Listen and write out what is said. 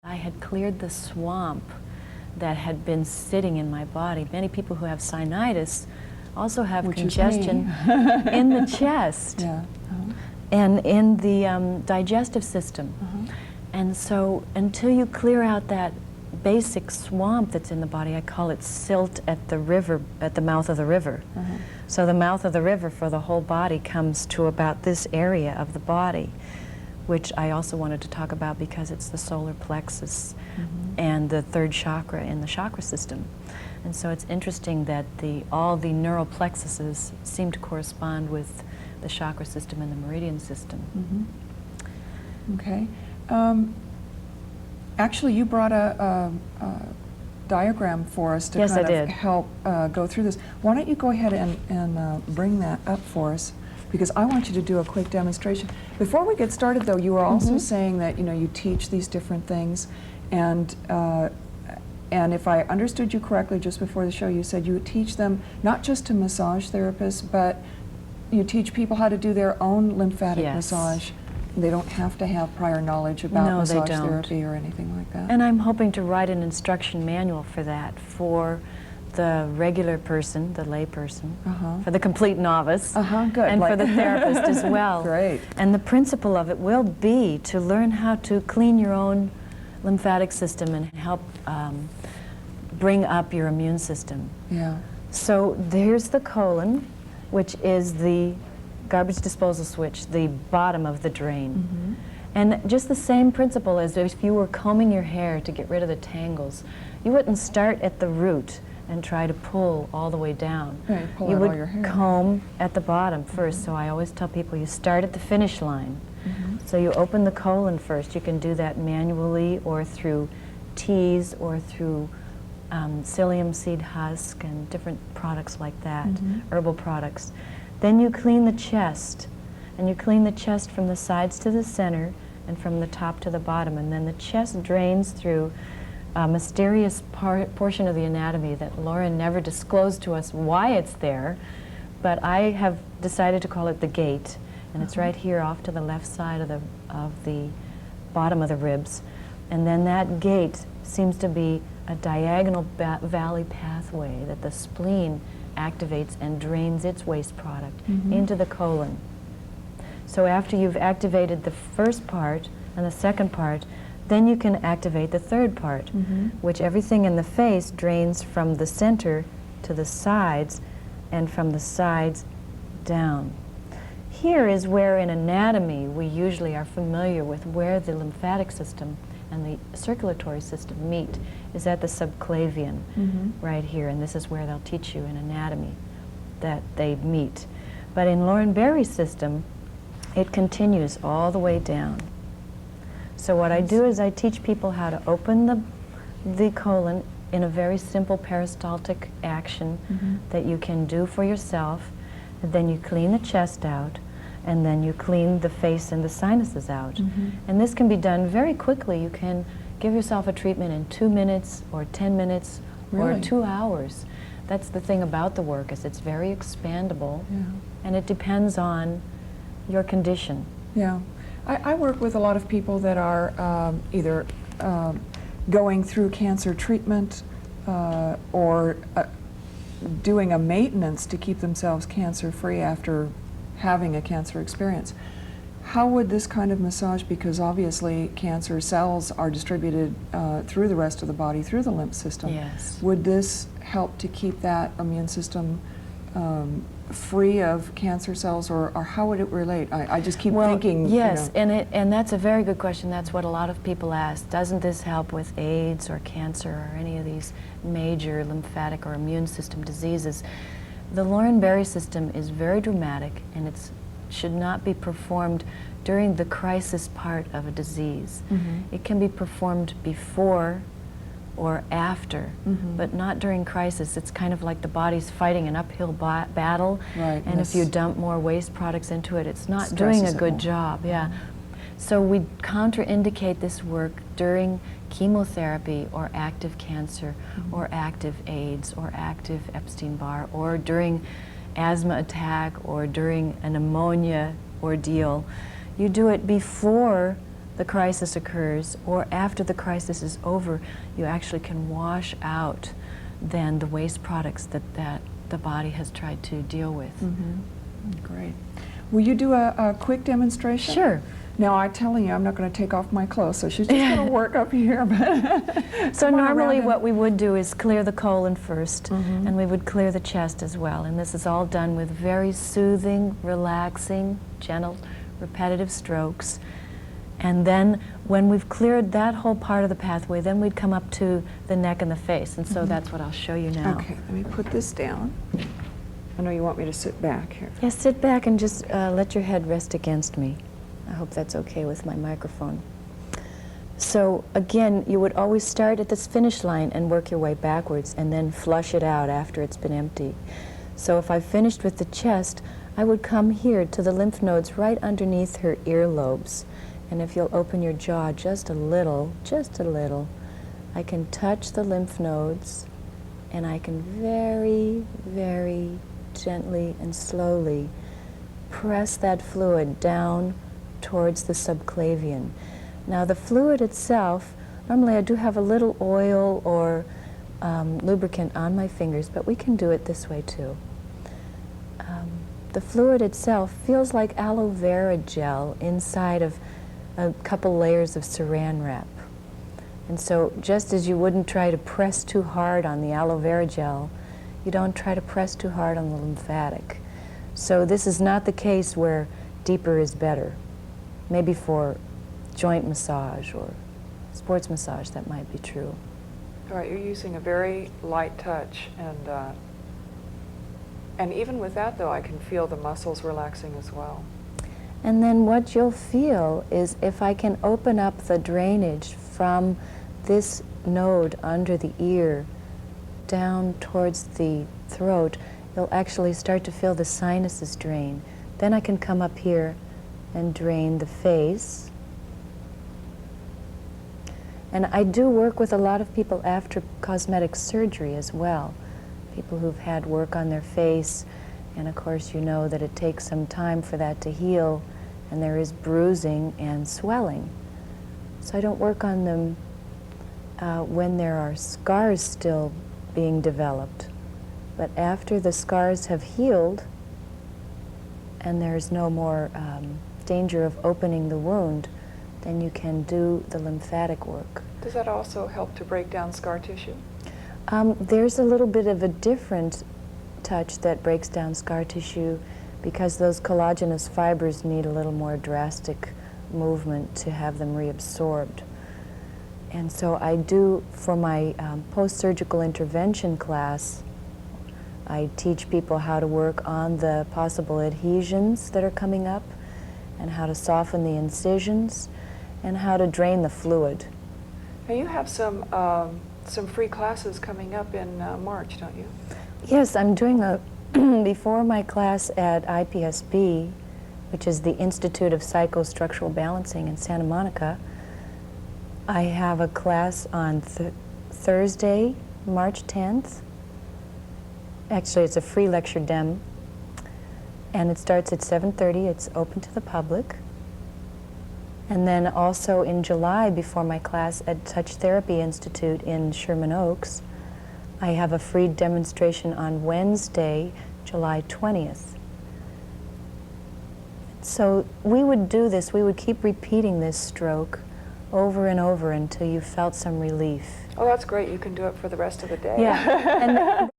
I had cleared the swamp that had been sitting in my body. Many people who have sinusitis also have congestion in the chest and in the digestive system. And so until you clear out that basic swamp that's in the body, I call it silt at the river, at the mouth of the river. So the mouth of the river for the whole body comes to about this area of the body, which I also wanted to talk about because it's the solar plexus and the third chakra in the chakra system. And so it's interesting that all the neural plexuses seem to correspond with the chakra system and the meridian system. Okay. Actually, you brought a diagram for us to kind of help go through this. Why don't you go ahead and bring that up for us? Because I want you to do a quick demonstration. Before we get started, though, you were also saying that you teach these different things, and if I understood you correctly just before the show, you said you teach them not just to massage therapists, but you teach people how to do their own lymphatic massage. They don't have to have prior knowledge about massage therapy or anything like that. And I'm hoping to write an instruction manual for that, for the regular person, the lay person, for the complete novice, and for the therapist as well. Great. And the principle of it will be to learn how to clean your own lymphatic system and help bring up your immune system. So there's the colon, which is the garbage disposal switch, the bottom of the drain. And just the same principle as if you were combing your hair to get rid of the tangles. You wouldn't start at the root and try to pull all the way down. Pull you out would all your hair. comb at the bottom first. So I always tell people you start at the finish line. So you open the colon first. You can do that manually or through teas or through psyllium seed husk and different products like that, herbal products. Then you clean the chest, and you clean the chest from the sides to the center and from the top to the bottom, and then the chest drains through a mysterious portion of the anatomy that Lauren never disclosed to us why it's there, but I have decided to call it the gate, and it's right here off to the left side of the bottom of the ribs, and then that gate seems to be a diagonal valley pathway that the spleen activates and drains its waste product into the colon. So after you've activated the first part and the second part, then you can activate the third part, which everything in the face drains from the center to the sides and from the sides down. Here is where in anatomy we usually are familiar with where the lymphatic system and the circulatory system meet, is at the subclavian right here, and this is where they'll teach you in anatomy that they meet. But in Lauren Berry's system, it continues all the way down. So what I do is I teach people how to open the colon in a very simple peristaltic action that you can do for yourself, and then you clean the chest out, and then you clean the face and the sinuses out. And this can be done very quickly. You can give yourself a treatment in 2 minutes or 10 minutes or 2 hours. That's the thing about the work, is it's very expandable, and it depends on your condition. I work with a lot of people that are either going through cancer treatment or doing a maintenance to keep themselves cancer-free after having a cancer experience. How would this kind of massage, because obviously cancer cells are distributed through the rest of the body, through the lymph system, would this help to keep that immune system free of cancer cells, or how would it relate? I just keep thinking. Yes, and that's a very good question. That's what a lot of people ask. Doesn't this help with AIDS or cancer or any of these major lymphatic or immune system diseases? The Lauren Berry system is very dramatic, and it should not be performed during the crisis part of a disease. It can be performed before or after, but not during crisis. It's kind of like the body's fighting an uphill battle, and if you dump more waste products into it, it's not doing a good job. So we contraindicate this work during chemotherapy or active cancer or active AIDS or active Epstein-Barr or during asthma attack or during a pneumonia ordeal. You do it before the crisis occurs, or after the crisis is over, you actually can wash out then the waste products that the body has tried to deal with. Great. Will you do a quick demonstration? Sure. Now, I'm telling you, I'm not going to take off my clothes, so she's just going to work up here. But So normally what we would do is clear the colon first, and we would clear the chest as well. And this is all done with very soothing, relaxing, gentle, repetitive strokes. And then when we've cleared that whole part of the pathway, then we'd come up to the neck and the face. And so that's what I'll show you now. Okay, let me put this down. I know you want me to sit back here. Yes, sit back and just let your head rest against me. I hope that's okay with my microphone. So again, you would always start at this finish line and work your way backwards and then flush it out after it's been empty. So if I finished with the chest, I would come here to the lymph nodes right underneath her earlobes. And if you'll open your jaw just a little, I can touch the lymph nodes, and I can very, very gently and slowly press that fluid down towards the subclavian. Now the fluid itself, normally I do have a little oil or lubricant on my fingers, but we can do it this way too. The fluid itself feels like aloe vera gel inside of a couple layers of saran wrap. And so just as you wouldn't try to press too hard on the aloe vera gel, you don't try to press too hard on the lymphatic. So this is not the case where deeper is better. Maybe for joint massage or sports massage that might be true. All right, you're using a very light touch, and even with that though, I can feel the muscles relaxing as well. And then what you'll feel is if I can open up the drainage from this node under the ear down towards the throat, you'll actually start to feel the sinuses drain. Then I can come up here and drain the face. And I do work with a lot of people after cosmetic surgery as well. People who've had work on their face, and of course you know that it takes some time for that to heal, and there is bruising and swelling. So I don't work on them when there are scars still being developed. But after the scars have healed and there's no more danger of opening the wound, then you can do the lymphatic work. Does that also help to break down scar tissue? There's a little bit of a different touch that breaks down scar tissue because those collagenous fibers need a little more drastic movement to have them reabsorbed. And so I do, for my post-surgical intervention class, I teach people how to work on the possible adhesions that are coming up and how to soften the incisions and how to drain the fluid. Now you have some free classes coming up in March, don't you? Yes, I'm doing a, before my class at IPSB, which is the Institute of Psychostructural Balancing in Santa Monica, I have a class on Thursday, March 10th. Actually, it's a free lecture dem, and it starts at 7:30. It's open to the public. And then also in July, before my class at Touch Therapy Institute in Sherman Oaks, I have a free demonstration on Wednesday, July 20th. So we would do this, we would keep repeating this stroke over and over until you felt some relief. Oh, that's great. You can do it for the rest of the day. Yeah. And